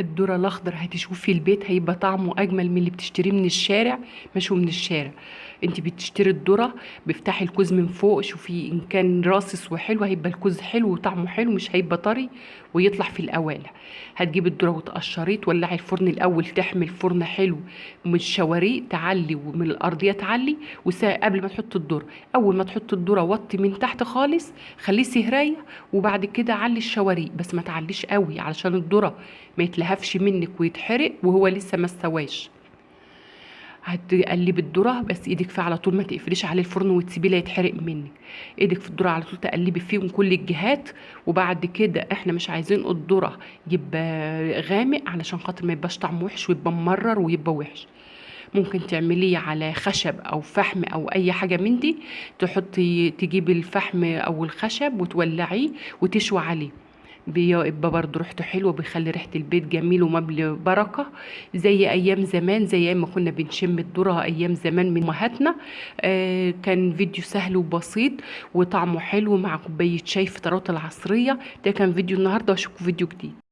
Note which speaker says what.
Speaker 1: الذرة الأخضر هتشوفي البيت هيبقى طعمه أجمل من اللي بتشتريه من الشارع، مشوي من الشارع. انت بتشتري الذرة، بيفتحي الكوز من فوق، شوفي ان كان راصص وحلو هيبقى الكوز حلو وطعمه حلو، مش هيبقى طري ويطلع في القوالع. هتجيبي الذرة وتقشريه، تولعي الفرن الأول، تحمي الفرن حلو من الشواريق تعلي ومن الأرضية تعلي. قبل ما تحطي الذرة، أول ما تحطي الذرة وطي من تحت خالص، خليه سهرية، وبعد كده علي الشواريق بس ما تعليش قوي علشان الذرة ما يتلهفش منك ويتحرق وهو لسه ما استواش. هتقلبي الذره بس ايدك فيه على طول، ما تقفليش عليه الفرن وتسيبيه لا يتحرق منك. ايدك في الذره على طول تقلبي فيه من كل الجهات. وبعد كده احنا مش عايزين الذره يبقى غامق علشان خاطر ما يبقاش طعمه وحش ويبقى ممرر ويبقى وحش. ممكن تعمليه على خشب او فحم او اي حاجه من دي. تجيبي الفحم او الخشب وتولعيه وتشوي عليه. بيبقى برضه ريحته حلوه، بيخلي ريحه البيت جميل ومبلي بركه. زي ايام زمان، زي ايام ما كنا بنشم الذره ايام زمان من امهاتنا. كان فيديو سهل وبسيط وطعمه حلو مع كوبايه شاي في طراوه العصريه. ده كان فيديو النهارده، واشوفكم فيديو جديد.